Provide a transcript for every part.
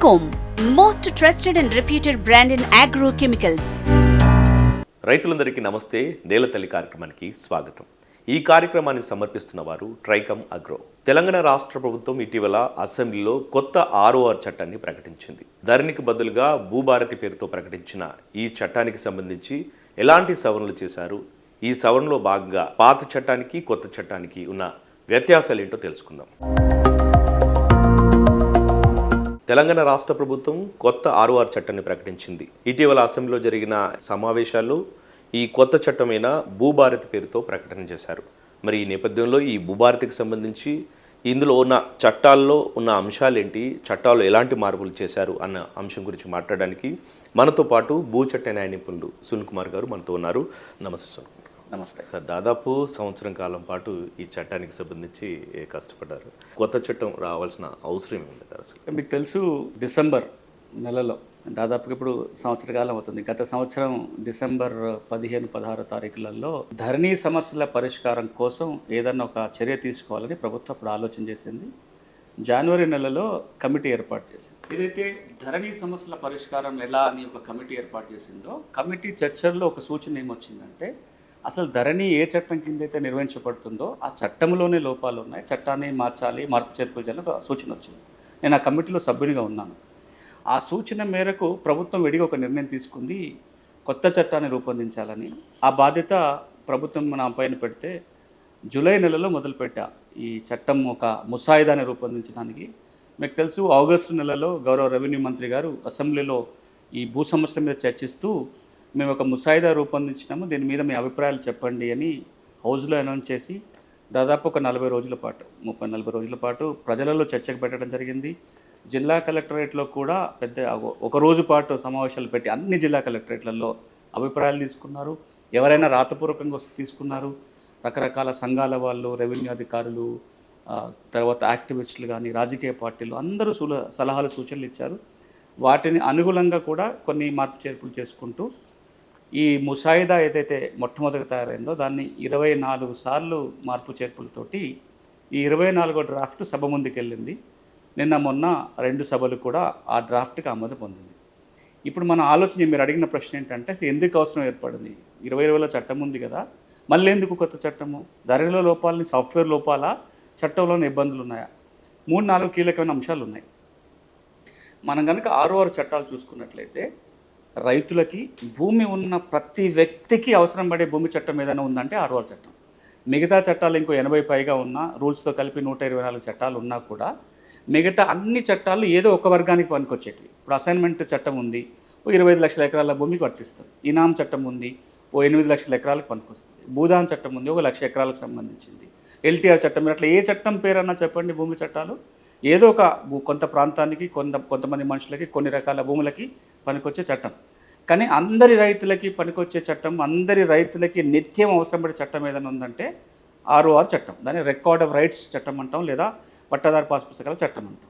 Welcome, most trusted and reputed brand in agrochemicals. రైతులందరికీ నమస్తే. నేలతల్లి కార్యక్రమానికి స్వాగతం. ఈ కార్యక్రమాన్ని సమర్పిస్తున్న వారు ట్రైకమ్ అగ్రో. తెలంగాణ రాష్ట్ర ప్రభుత్వం ఇటీవల అసెంబ్లీలో కొత్త ఆర్ఓఆర్ చట్టాన్ని ప్రకటించింది. ధరణికి బదులుగా భూభారతి పేరుతో ప్రకటించిన ఈ చట్టానికి సంబంధించి ఎలాంటి సవరణలు చేశారు, ఈ సవరణలో భాగంగా పాత చట్టానికి కొత్త చట్టానికి ఉన్న వ్యత్యాసాలు ఏంటో తెలుసుకుందాం. తెలంగాణ రాష్ట్ర ప్రభుత్వం కొత్త ఆర్ఓఆర్ చట్టాన్ని ప్రకటించింది. ఇటీవల అసెంబ్లీలో జరిగిన సమావేశాల్లో ఈ కొత్త చట్టమైన భూభారతి పేరుతో ప్రకటన చేశారు. మరి ఈ నేపథ్యంలో ఈ భూభారతికి సంబంధించి ఇందులో ఉన్న చట్టాల్లో ఉన్న అంశాలేంటి, చట్టాల్లో ఎలాంటి మార్పులు చేశారు అన్న అంశం గురించి మాట్లాడడానికి మనతో పాటు భూచట్ట న్యాయ నిపుణులు సునీల్ కుమార్ గారు మనతో ఉన్నారు. నమస్తే సునీల్ కుమార్. నమస్తే సార్, దాదాపు సంవత్సరం కాలం పాటు ఈ చట్టానికి సంబంధించి కష్టపడ్డారు. కొత్త చట్టం రావాల్సిన అవసరం ఏముంది కదా అసలు? మీకు తెలుసు, డిసెంబర్ నెలలో దాదాపుగా ఇప్పుడు సంవత్సర కాలం అవుతుంది. గత సంవత్సరం డిసెంబర్ 15-16 తారీఖులలో ధరణి సమస్యల పరిష్కారం కోసం ఏదన్నా ఒక చర్య తీసుకోవాలని ప్రభుత్వం అప్పుడు ఆలోచన చేసింది. జనవరి నెలలో కమిటీ ఏర్పాటు చేసింది. ఏదైతే ధరణి సమస్యల పరిష్కారం ఎలా అని ఒక కమిటీ ఏర్పాటు చేసిందో, కమిటీ చర్చల్లో ఒక సూచన ఏమొచ్చిందంటే, అసలు ధరణి ఏ చట్టం కింద అయితే నిర్వహించబడుతుందో ఆ చట్టంలోనే లోపాలు ఉన్నాయి, చట్టాన్ని మార్చాలి, మార్పు చేర్పులు చేయాలని ఒక సూచన వచ్చింది. నేను ఆ కమిటీలో సభ్యునిగా ఉన్నాను. ఆ సూచన మేరకు ప్రభుత్వం విడిగా ఒక నిర్ణయం తీసుకుంది, కొత్త చట్టాన్ని రూపొందించాలని. ఆ బాధ్యత ప్రభుత్వం నా పైన పెడితే జూలై నెలలో మొదలుపెట్టా ఈ చట్టం ఒక ముసాయిదాన్ని రూపొందించడానికి. మీకు తెలుసు, ఆగస్టు నెలలో గౌరవ రెవెన్యూ మంత్రి గారు అసెంబ్లీలో ఈ భూ సమస్యల మీద చర్చిస్తూ మేము ఒక ముసాయిదా రూపొందించినాము, దీని మీద మీ అభిప్రాయాలు చెప్పండి అని హౌస్లో అనౌన్స్ చేసి దాదాపు ఒక 40 రోజుల పాటు 30-40 రోజుల పాటు ప్రజలలో చర్చకు పెట్టడం జరిగింది. జిల్లా కలెక్టరేట్లో కూడా పెద్ద ఒక రోజు పాటు సమావేశాలు పెట్టి అన్ని జిల్లా కలెక్టరేట్లలో అభిప్రాయాలు తీసుకున్నారు. ఎవరైనా రాతపూర్వకంగా వస్తే తీసుకున్నారు. రకరకాల సంఘాల వాళ్ళు, రెవెన్యూ అధికారులు, తర్వాత యాక్టివిస్టులు కానీ, రాజకీయ పార్టీలు అందరూ సలహాలు సూచనలు ఇచ్చారు. వాటిని అనుగుణంగా కూడా కొన్ని మార్పు చేర్పులు చేసుకుంటూ ఈ ముసాయిదా ఏదైతే మొట్టమొదటి తయారైందో దాన్ని 24 సార్లు మార్పు చేర్పులతోటి ఈ 24వ డ్రాఫ్ట్ సభ ముందుకెళ్ళింది. నిన్న మొన్న 2 సభలు కూడా ఆ డ్రాఫ్ట్కి ఆమోదం పొందింది. ఇప్పుడు మన ఆలోచన, మీరు అడిగిన ప్రశ్న ఏంటంటే, ఎందుకు అవసరం ఏర్పడింది? 2020లో చట్టం ఉంది కదా, మళ్ళీ ఎందుకు కొత్త చట్టము? ధరలో లోపాలని, సాఫ్ట్వేర్ లోపాలా, చట్టంలోని ఇబ్బందులు ఉన్నాయా? 3-4 కీలకమైన అంశాలు ఉన్నాయి. మనం కనుక 6 చట్టాలు చూసుకున్నట్లయితే, రైతులకి, భూమి ఉన్న ప్రతి వ్యక్తికి అవసరం పడే భూమి చట్టం ఏదైనా ఉందంటే 6 చట్టం. మిగతా చట్టాలు ఇంకో 80 పైగా ఉన్నా, రూల్స్తో కలిపి 124 చట్టాలు ఉన్నా కూడా మిగతా అన్ని చట్టాలు ఏదో ఒక వర్గానికి పనికొచ్చేటివి. ఇప్పుడు అసైన్మెంట్ చట్టం ఉంది, ఓ 25 లక్షల ఎకరాల భూమికి వర్తిస్తుంది. ఇనాం చట్టం ఉంది, ఓ 8 లక్షల ఎకరాలకు పనికొస్తుంది. భూదాన్ చట్టం ఉంది, 1 లక్ష ఎకరాలకు సంబంధించింది. ఎల్టీఆర్ చట్టం, అట్లా ఏ చట్టం పేరన్నా చెప్పండి, భూమి చట్టాలు ఏదో ఒక కొంత ప్రాంతానికి, కొంతమంది మనుషులకి, కొన్ని రకాల భూములకి పనికొచ్చే చట్టం. కానీ అందరి రైతులకి పనికొచ్చే చట్టం, అందరి రైతులకి నిత్యం అవసరం పడే చట్టం ఏదైనా ఉందంటే 6 చట్టం. దాన్ని రికార్డ్ ఆఫ్ రైట్స్ చట్టం అంటాం, లేదా పట్టాదారు పాస్ పుస్తకాల చట్టం అంటాం.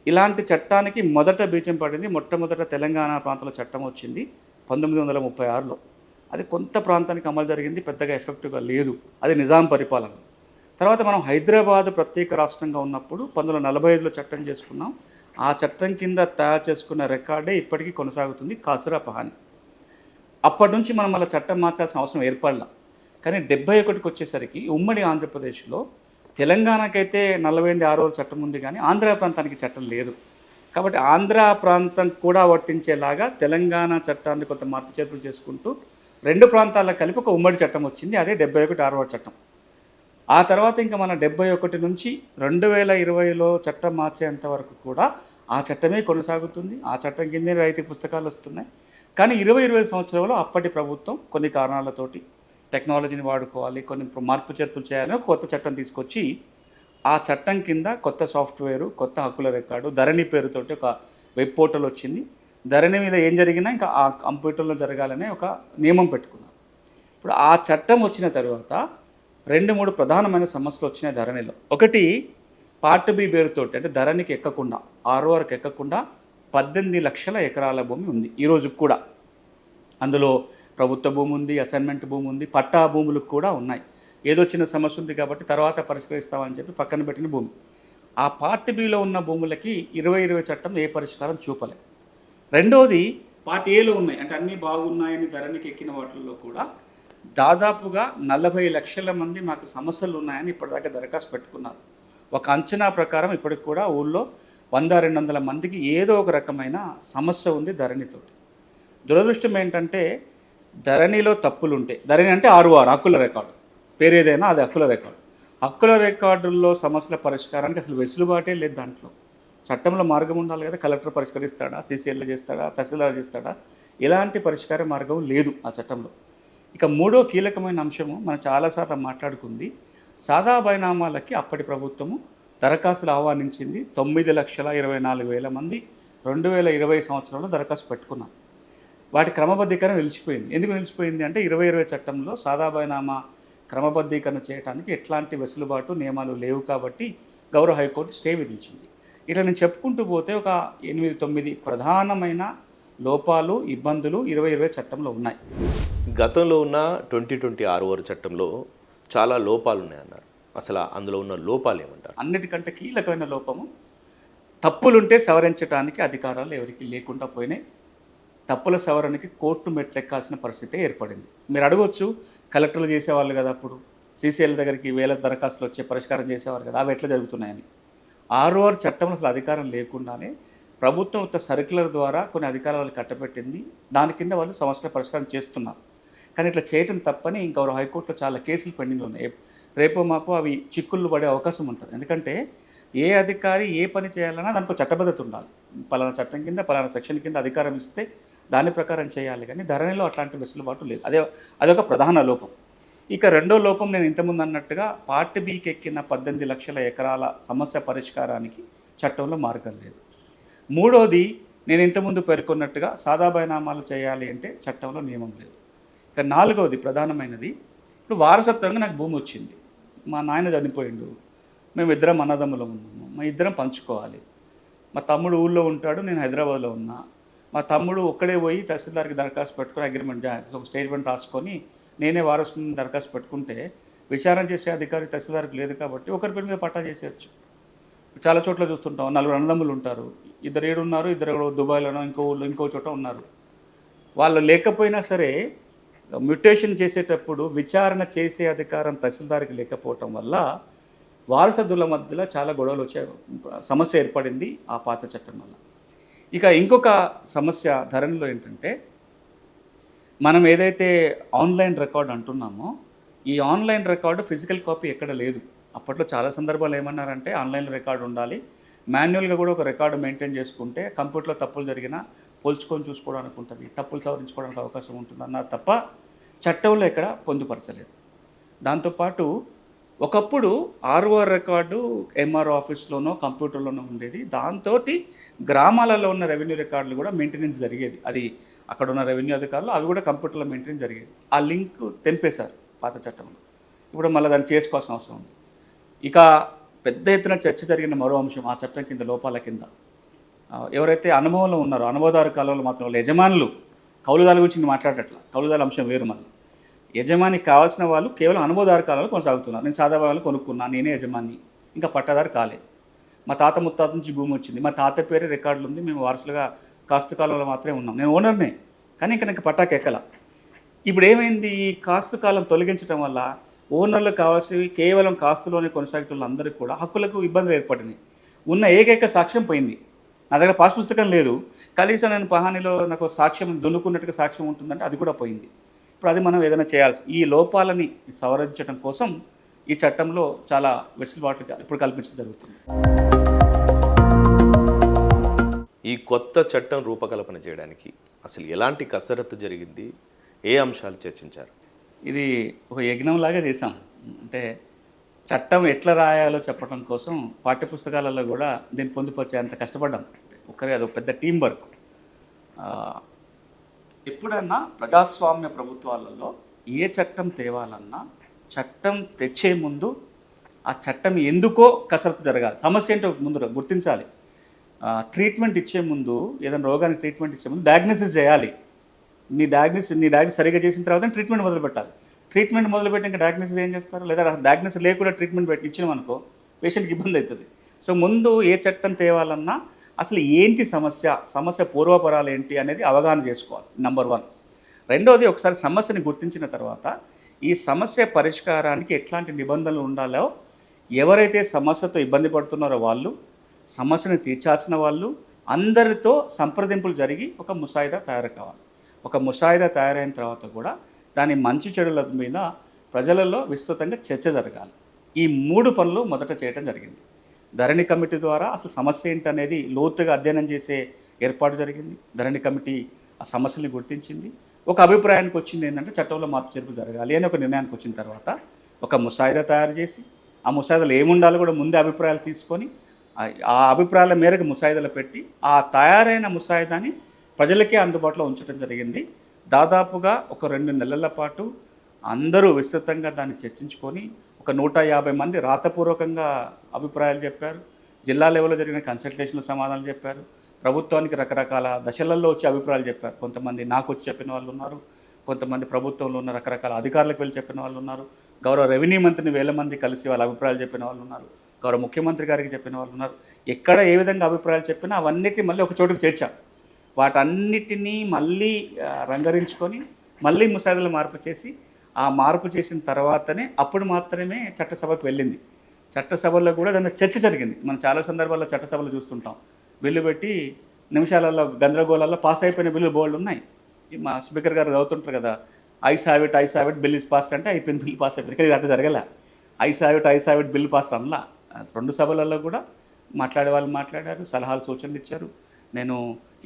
ఇలాంటి చట్టానికి మొదట బీజం పడింది. మొట్టమొదట తెలంగాణ ప్రాంతంలో చట్టం వచ్చింది 1936లో. అది కొంత ప్రాంతానికి అమలు జరిగింది, పెద్దగా ఎఫెక్టివ్గా లేదు. అది నిజాం పరిపాలన. తర్వాత మనం హైదరాబాద్ ప్రత్యేక రాష్ట్రంగా ఉన్నప్పుడు 1945లో చట్టం చేసుకున్నాం. ఆ చట్టం కింద తయారు చేసుకున్న రికార్డే ఇప్పటికీ కొనసాగుతుంది, కాసురా పహాని. అప్పటి నుంచి మనం అలా చట్టం మార్చాల్సిన అవసరం ఏర్పడలా. కానీ 71కి వచ్చేసరికి ఉమ్మడి ఆంధ్రప్రదేశ్లో, తెలంగాణకైతే 48 చట్టం ఉంది, కానీ ఆంధ్ర ప్రాంతానికి చట్టం లేదు. కాబట్టి ఆంధ్ర ప్రాంతం కూడా వర్తించేలాగా తెలంగాణ చట్టాన్ని కొంత మార్పు చేర్పులు చేసుకుంటూ 2 ప్రాంతాలకు కలిపి ఒక ఉమ్మడి చట్టం వచ్చింది. అదే 71 చట్టం. ఆ తర్వాత ఇంకా మన 71 నుంచి 2020లో చట్టం మార్చేంత వరకు కూడా ఆ చట్టమే కొనసాగుతుంది. ఆ చట్టం కిందే రైతు పుస్తకాలు వస్తున్నాయి. కానీ 20 సంవత్సరంలో అప్పటి ప్రభుత్వం కొన్ని కారణాలతోటి టెక్నాలజీని వాడుకోవాలి, కొన్ని మార్పు చేర్పులు చేయాలని ఒక కొత్త చట్టం తీసుకొచ్చి, ఆ చట్టం కింద కొత్త సాఫ్ట్వేరు, కొత్త హక్కుల రికార్డు, ధరణి పేరుతోటి ఒక వెబ్ పోర్టల్ వచ్చింది. ధరణి మీద ఏం జరిగినా ఇంకా ఆ కంప్యూటర్లో జరగాలనే ఒక నియమం పెట్టుకున్నారు. ఇప్పుడు ఆ చట్టం వచ్చిన తర్వాత 2-3 ప్రధానమైన సమస్యలు వచ్చినాయి ధరణిలో. ఒకటి, పార్ట్ బి పేరుతోటి, అంటే ధరణికి ఎక్కకుండా, 6 ఎక్కకుండా 18 లక్షల ఎకరాల భూమి ఉంది ఈ రోజుకి కూడా. అందులో ప్రభుత్వ భూమి ఉంది, అసైన్మెంట్ భూమి ఉంది, పట్టా భూములు కూడా ఉన్నాయి. ఏదో చిన్న సమస్య ఉంది కాబట్టి తర్వాత పరిష్కరిస్తామని చెప్పి పక్కన పెట్టిన భూమి. ఆ పార్ట్ బిలో ఉన్న భూములకి 2020 చట్టం ఏ పరిష్కారం చూపలే. రెండోది పార్ట్ ఏలో ఉన్నాయి, అంటే అన్నీ బాగున్నాయని ధరణికి ఎక్కిన వాటిల్లో కూడా దాదాపుగా 40 లక్షల మంది మాకు సమస్యలు ఉన్నాయని ఇప్పటిదాకా దరఖాస్తు పెట్టుకున్నారు. ఒక అంచనా ప్రకారం ఇప్పటికి కూడా ఊళ్ళో 100-200 మందికి ఏదో ఒక రకమైన సమస్య ఉంది ధరణితోటి. దురదృష్టం ఏంటంటే ధరణిలో తప్పులుంటే, ధరణి అంటే 6 హక్కుల రికార్డు, పేరేదైనా అది హక్కుల రికార్డు. హక్కుల రికార్డుల్లో సమస్యల పరిష్కారానికి అసలు వెసులుబాటే లేదు. దాంట్లో చట్టంలో మార్గం ఉండాలి కదా, కలెక్టర్ పరిష్కరిస్తాడా, సీసీఎల్ చేస్తాడా, తహసీల్దార్ చేస్తాడా, ఎలాంటి పరిష్కార మార్గం లేదు ఆ చట్టంలో. ఇక మూడో కీలకమైన అంశము మనం చాలాసార్లు మాట్లాడుకుంది, సాదా బైనామాలకి అప్పటి ప్రభుత్వము దరఖాస్తులు ఆహ్వానించింది. 9,24,000 మంది 2020 సంవత్సరంలో దరఖాస్తు పెట్టుకున్నాం. వాటి క్రమబద్ధీకరణ నిలిచిపోయింది. ఎందుకు నిలిచిపోయింది అంటే 2020 చట్టంలో సాదా బైనామా క్రమబద్ధీకరణ చేయడానికి ఎట్లాంటి వెసులుబాటు నియమాలు లేవు కాబట్టి గౌరవ హైకోర్టు స్టే విధించింది. ఇట్లా నేను చెప్పుకుంటూ పోతే ఒక 8-9 ప్రధానమైన లోపాలు, ఇబ్బందులు 2020 చట్టంలో ఉన్నాయి. గతంలో ఉన్న 2020 ROR చట్టంలో చాలా లోపాలు ఉన్నాయన్నారు. అసలు అందులో ఉన్న లోపాలు ఏమంటారు? అన్నిటికంటే కీలకమైన లోపము, తప్పులుంటే సవరించడానికి అధికారాలు ఎవరికి లేకుండా పోయినాయి. తప్పుల సవరణకి కోర్టు మెట్లెక్కాల్సిన పరిస్థితి ఏర్పడింది. మీరు అడగొచ్చు, కలెక్టర్లు చేసేవాళ్ళు కదా, అప్పుడు సీసీఎల్ దగ్గరికి వేల దరఖాస్తులు వచ్చే పరిష్కారం చేసేవారు కదా, అవి ఎట్లా జరుగుతున్నాయని. ROR చట్టంలో అసలు అధికారం లేకుండానే ప్రభుత్వం ఒక సర్క్యులర్ ద్వారా కొన్ని అధికారాలు కట్టబెట్టింది. దాని కింద వాళ్ళు సమస్యల పరిష్కారం చేస్తున్నారు. కానీ ఇట్లా చేయటం తప్పని గౌరవ హైకోర్టులో చాలా కేసులు పెండింగ్ ఉన్నాయి. రేపో మాపో అవి చిక్కుళ్ళు పడే అవకాశం ఉంటుంది. ఎందుకంటే ఏ అధికారి ఏ పని చేయాలన్నా దానికి ఒక చట్టబద్ధత ఉండాలి. పలానా చట్టం కింద పలానా సెక్షన్ కింద అధికారం ఇస్తే దాని ప్రకారం చేయాలి. కానీ ధరణిలో అట్లాంటి వెసులుబాటు లేదు. అదొక ప్రధాన లోపం. ఇక రెండో లోపం, నేను ఇంతకుముందు అన్నట్టుగా పార్ట్ బికి ఎక్కిన 18 లక్షల ఎకరాల సమస్య పరిష్కారానికి చట్టంలో మార్గం లేదు. మూడోది, నేను ఇంతకుముందు పేర్కొన్నట్టుగా సాదా బైనామాలు చేయాలి అంటే చట్టంలో నియమం లేదు. ఇక నాలుగవది ప్రధానమైనది, ఇప్పుడు వారసత్వంగా నాకు భూమి వచ్చింది, మా నాయన చనిపోయిండు, మేము ఇద్దరం అన్నదమ్ములు ఉన్నాము, మా ఇద్దరం పంచుకోవాలి. మా తమ్ముడు ఊళ్ళో ఉంటాడు, నేను హైదరాబాద్లో ఉన్నా. మా తమ్ముడు ఒక్కడే పోయి తహసీల్దార్కి దరఖాస్తు పెట్టుకొని అగ్రిమెంట్ ఒక స్టేట్మెంట్ రాసుకొని నేనే వారసుని దరఖాస్తు పెట్టుకుంటే విచారణ చేసే అధికారి తహసీల్దార్కి లేదు కాబట్టి ఒకరి పేరు మీద పట్టా చేసేయచ్చు. చాలా చోట్ల చూస్తుంటాం, 4 అన్నదమ్ములు ఉంటారు, 2 ఏడున్నారు, 2 దుబాయ్లోనో ఇంకో ఊళ్ళో ఇంకో చోట ఉన్నారు. వాళ్ళు లేకపోయినా సరే మ్యుటేషన్ చేసేటప్పుడు విచారణ చేసే అధికారం తహసీల్దార్కి లేకపోవటం వల్ల వారసత్తుల మధ్యలో చాలా గొడవలు వచ్చే సమస్య ఏర్పడింది ఆ పాత చట్టం వల్ల. ఇక ఇంకొక సమస్య ధరణిలో ఏంటంటే, మనం ఏదైతే ఆన్లైన్ రికార్డు అంటున్నామో, ఈ ఆన్లైన్ రికార్డు ఫిజికల్ కాపీ ఎక్కడ లేదు. అప్పట్లో చాలా సందర్భాలు ఏమన్నారంటే ఆన్లైన్ రికార్డు ఉండాలి, మాన్యువల్గా కూడా ఒక రికార్డు మెయింటైన్ చేసుకుంటే కంప్యూటర్లో తప్పులు జరిగినా పోల్చుకొని చూసుకోవడానికి ఉంటుంది, తప్పులు సవరించుకోవడానికి అవకాశం ఉంటుంది అన్నారు తప్ప చట్టంలో ఎక్కడ పొందుపరచలేదు. దాంతోపాటు ఒకప్పుడు ROR రికార్డు MRO ఆఫీస్లోనో కంప్యూటర్లోనో ఉండేది. దాంతో గ్రామాలలో ఉన్న రెవెన్యూ రికార్డులు కూడా మెయింటెనెన్స్ జరిగేది. అది అక్కడ ఉన్న రెవెన్యూ అధికారులు అవి కూడా కంప్యూటర్లో మెయింటెనెన్స్ జరిగేది. ఆ లింక్ తెంపేశారు పాత చట్టంలో. ఇప్పుడు మళ్ళీ దాన్ని చేసుకోవాల్సిన అవసరం ఉంది. ఇక పెద్ద ఎత్తున చర్చ జరిగిన మరో అంశం ఆ చట్టం కింద లోపాల కింద, ఎవరైతే అనుభవంలో ఉన్నారో అనుభవదారు కాలంలో మాత్రం వాళ్ళు యజమానులు, కౌలుదారుల గురించి మాట్లాడట్లా, కౌలుదారుల అంశం వేరు. మళ్ళీ యజమానికి కావాల్సిన వాళ్ళు కేవలం అనుభవదారు కాలంలో కొనసాగుతున్నారు. నేను సాదా వాళ్ళు కొనుక్కున్నా, నేనే యజమాని, ఇంకా పట్టాదారు కాలే. మా తాత ముత్తాత నుంచి భూమి వచ్చింది, మా తాత పేరే రికార్డులు ఉంది, మేము వారసులుగా కాస్తు కాలంలో మాత్రమే ఉన్నాం, నేను ఓనర్నే, కానీ ఇంకా పట్టాకి ఎక్కల. ఇప్పుడు ఏమైంది, ఈ కాస్తు కాలం తొలగించడం వల్ల ఓనర్లు కావాల్సినవి కేవలం కాస్తులోనే కొనసాగుతున్న అందరికీ కూడా హక్కులకు ఇబ్బందులు ఏర్పడినాయి. ఉన్న ఏకైక సాక్ష్యం పోయింది. నా దగ్గర పాస్ పుస్తకం లేదు, కనీసం నేను పహానీలో నాకు సాక్ష్యం దున్నుకున్నట్టుగా సాక్ష్యం ఉంటుందంటే అది కూడా పోయింది. ఇప్పుడు అది మనం ఏదైనా చేయాల్సి, ఈ లోపాలని సవరించడం కోసం ఈ చట్టంలో చాలా వెసులుబాటుగా ఇప్పుడు కల్పించడం జరుగుతుంది. ఈ కొత్త చట్టం రూపకల్పన చేయడానికి అసలు ఎలాంటి కసరత్తు జరిగింది, ఏ అంశాలు చర్చించారు? ఇది ఒక యజ్ఞంలాగా చేశాం. అంటే చట్టం ఎట్లా రాయాలో చెప్పడం కోసం పాఠ్యపుస్తకాలలో కూడా దీన్ని పొందుపరిచే అంత కష్టపడ్డాం. ఒకరే అది ఒక పెద్ద టీం వర్క్. ఎప్పుడన్నా ప్రజాస్వామ్య ప్రభుత్వాలలో ఏ చట్టం తేవాలన్నా చట్టం తెచ్చే ముందు ఆ చట్టం ఎందుకో కసరత్తు జరగాలి. సమస్య ఏంటో ముందు గుర్తించాలి. ట్రీట్మెంట్ ఇచ్చే ముందు, ఏదైనా రోగానికి ట్రీట్మెంట్ ఇచ్చే ముందు డయాగ్నోసిస్ చేయాలి. నీ డయాగ్నోసిస్ సరిగ్గా చేసిన తర్వాత ట్రీట్మెంట్ మొదలు పెట్టాలి. ట్రీట్మెంట్ మొదలుపెట్టి ఇంకా డయాగ్నోసిస్ ఏం చేస్తారు? లేదా డయాగ్నోసిస్ లేకుండా ట్రీట్మెంట్ ఇచ్చినాం అనుకో పేషెంట్కి ఇబ్బంది అవుతుంది. సో ముందు ఏ చట్టం తేవాలన్నా అసలు ఏంటి సమస్య పూర్వపరాలు ఏంటి అనేది అవగాహన చేసుకోవాలి, నంబర్ 1. రెండోది, ఒకసారి సమస్యని గుర్తించిన తర్వాత ఈ సమస్య పరిష్కారానికి ఎట్లాంటి నిబంధనలు ఉండాలో, ఎవరైతే సమస్యతో ఇబ్బంది పడుతున్నారో వాళ్ళు, సమస్యను తీర్చాల్సిన వాళ్ళు అందరితో సంప్రదింపులు జరిగి ఒక ముసాయిదా తయారు కావాలి. ఒక ముసాయిదా తయారైన తర్వాత కూడా దాని మంచి చెడుల మీద ప్రజలలో విస్తృతంగా చర్చ జరగాలి. ఈ 3 పనులు మొదట చేయడం జరిగింది. ధరణి కమిటీ ద్వారా అసలు సమస్య ఏంటనేది లోతుగా అధ్యయనం చేసే ఏర్పాటు జరిగింది. ధరణి కమిటీ ఆ సమస్యని గుర్తించింది. ఒక అభిప్రాయానికి వచ్చింది ఏంటంటే చట్టంలో మార్పు చేర్పు జరగాలి అని ఒక నిర్ణయానికి వచ్చిన తర్వాత ఒక ముసాయిదా తయారు చేసి, ఆ ముసాయిదాలు ఏముండాలో కూడా ముందే అభిప్రాయాలు తీసుకొని ఆ అభిప్రాయాల మేరకు ముసాయిదాలు పెట్టి ఆ తయారైన ముసాయిదాని ప్రజలకే అందుబాటులో ఉంచడం జరిగింది. దాదాపుగా ఒక 2 నెలల పాటు అందరూ విస్తృతంగా దాన్ని చర్చించుకొని ఒక 150 మంది రాతపూర్వకంగా అభిప్రాయాలు చెప్పారు. జిల్లా లెవెల్లో జరిగిన కన్సల్టేషన్లు సమాధానాలు చెప్పారు. ప్రభుత్వానికి రకరకాల దశలలో వచ్చి అభిప్రాయాలు చెప్పారు. కొంతమంది నాకు వచ్చి చెప్పిన వాళ్ళు ఉన్నారు, కొంతమంది ప్రభుత్వంలో ఉన్న రకరకాల అధికారులకు వెళ్ళి చెప్పిన వాళ్ళు ఉన్నారు, గౌరవ రెవెన్యూ మంత్రిని 1000 మంది కలిసి వాళ్ళ అభిప్రాయాలు చెప్పిన వాళ్ళు ఉన్నారు, గౌరవ ముఖ్యమంత్రి గారికి చెప్పిన వాళ్ళు ఉన్నారు. ఎక్కడ ఏ విధంగా అభిప్రాయాలు చెప్పినా అవన్నిటిని మళ్ళీ ఒక చోటుకు చేర్చాం. వాటన్నిటినీ మళ్ళీ రంగరించుకొని మళ్ళీ ముసాయిదాలు మార్పు చేసి, ఆ మార్పు చేసిన తర్వాతనే అప్పుడు మాత్రమే చట్టసభకు వెళ్ళింది. చట్టసభలో కూడా దాని చర్చ జరిగింది. మనం చాలా సందర్భాల్లో చట్టసభలు చూస్తుంటాం, బిల్లు పెట్టి నిమిషాలలో గందరగోళాల్లో పాస్ అయిపోయిన బిల్లు బోల్డ్ ఉన్నాయి. మా స్పీకర్ గారు చదువుతుంటారు కదా, ayes have it bill is passed అంటే అయిపోయింది, బిల్ పాస్ అయిపోయింది. ఇక్కడ అట్లా జరగలే. Ayes have it bill passed అనలా. 2 సభలలో కూడా మాట్లాడే వాళ్ళు మాట్లాడారు, సలహాలు సూచనలు ఇచ్చారు. నేను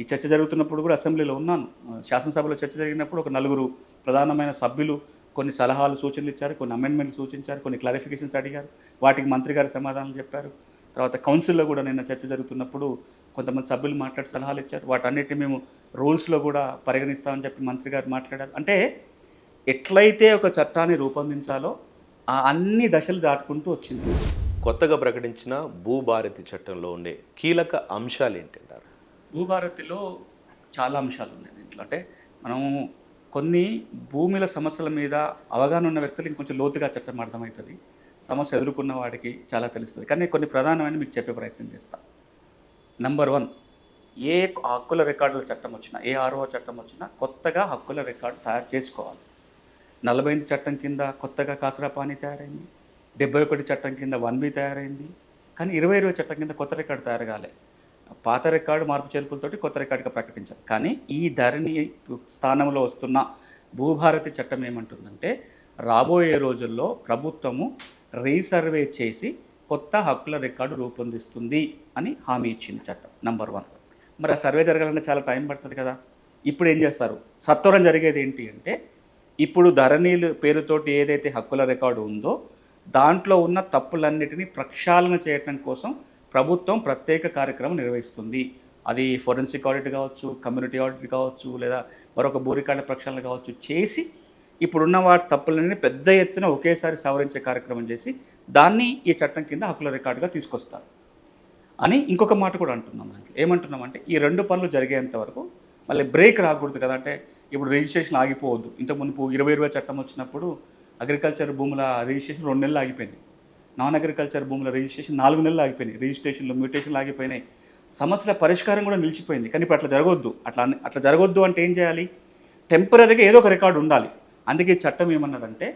ఈ చర్చ జరుగుతున్నప్పుడు కూడా అసెంబ్లీలో ఉన్నాను. శాసనసభలో చర్చ జరిగినప్పుడు ఒక 4 ప్రధానమైన సభ్యులు కొన్ని సలహాలు సూచనలు ఇచ్చారు, కొన్ని అమెండ్మెంట్లు సూచించారు, కొన్ని క్లారిఫికేషన్స్ అడిగారు. వాటికి మంత్రి గారు సమాధానాలు చెప్పారు. తర్వాత కౌన్సిల్లో కూడా నిన్న చర్చ జరుగుతున్నప్పుడు కొంతమంది సభ్యులు మాట్లాడి సలహాలు ఇచ్చారు. వాటన్నిటిని మేము రూల్స్లో కూడా పరిగణిస్తామని చెప్పి మంత్రి గారు మాట్లాడారు. అంటే ఎట్లయితే ఒక చట్టాన్ని రూపొందించాలో ఆ అన్ని దశలు దాటుకుంటూ వచ్చింది. కొత్తగా ప్రకటించిన భూభారతి చట్టంలో ఉండే కీలక అంశాలు ఏంటంటారు? భూభారతిలో చాలా అంశాలు ఉన్నాయి దీంట్లో. అంటే మనము కొన్ని భూముల సమస్యల మీద అవగాహన ఉన్న వ్యక్తులు ఇంకొంచెం లోతుగా చట్టం అర్థమవుతుంది, సమస్య ఎదుర్కొన్న వాడికి చాలా తెలుస్తుంది. కానీ కొన్ని ప్రధానమైన మీకు చెప్పే ప్రయత్నం చేస్తాను. నంబర్ 1, ఏ హక్కుల రికార్డుల చట్టం వచ్చినా, ఏ ఆర్ఓ చట్టం వచ్చినా కొత్తగా హక్కుల రికార్డు తయారు చేసుకోవాలి. 48 చట్టం కింద కొత్తగా కాసరా పానీ తయారైంది, 71 చట్టం కింద 1B తయారైంది. కానీ 2020 చట్టం కింద కొత్త రికార్డు తయారు కాలే. పాత రికార్డు మార్పు చేర్పులతోటి కొత్త రికార్డుగా ప్రకటించారు. కానీ ఈ ధరణి స్థానంలో వస్తున్న భూభారతి చట్టం ఏమంటుందంటే, రాబోయే రోజుల్లో ప్రభుత్వము రీసర్వే చేసి కొత్త హక్కుల రికార్డు రూపొందిస్తుంది అని హామీ ఇచ్చింది చట్టం. నంబర్ 1. మరి ఆ సర్వే జరగాలంటే చాలా టైం పడుతుంది కదా. ఇప్పుడు ఏం చేస్తారు, సత్వరం జరిగేది ఏంటి అంటే, ఇప్పుడు ధరణిలు పేరుతోటి ఏదైతే హక్కుల రికార్డు ఉందో దాంట్లో ఉన్న తప్పులన్నిటినీ ప్రక్షాళన చేయడం కోసం ప్రభుత్వం ప్రత్యేక కార్యక్రమం నిర్వహిస్తుంది. అది ఫోరెన్సిక్ ఆడిట్ కావచ్చు, కమ్యూనిటీ ఆడిట్ కావచ్చు, లేదా మరొక భూ రికార్డుల ప్రక్షాళన కావచ్చు చేసి ఇప్పుడున్న వాటి తప్పులన్నీ పెద్ద ఎత్తున ఒకేసారి సవరించే కార్యక్రమం చేసి దాన్ని ఈ చట్టం కింద హక్కుల రికార్డుగా తీసుకొస్తారు అని ఇంకొక మాట కూడా అంటున్నాం. దాంట్లో ఏమంటున్నామంటే, ఈ 2 పనులు జరిగేంత వరకు మళ్ళీ బ్రేక్ రాకూడదు కదా. అంటే ఇప్పుడు రిజిస్ట్రేషన్ ఆగిపోవద్దు. ఇంతకుముందు 2020 చట్టం వచ్చినప్పుడు అగ్రికల్చర్ భూముల రిజిస్ట్రేషన్ 2 నెలలు ఆగిపోయింది, నాన్ అగ్రికల్చర్ భూముల రిజిస్ట్రేషన్ 4 నెలలు ఆగిపోయినాయి, రిజిస్ట్రేషన్లు మ్యూటేషన్లు ఆగిపోయినాయి, సమస్యల పరిష్కారం కూడా నిలిచిపోయింది. కానీ ఇప్పుడు అట్లా జరగొద్దు. అట్లా జరగొద్దు అంటే ఏం చేయాలి, టెంపరీగా ఏదో ఒక రికార్డు ఉండాలి. అందుకే చట్టం ఏమన్నదంటే,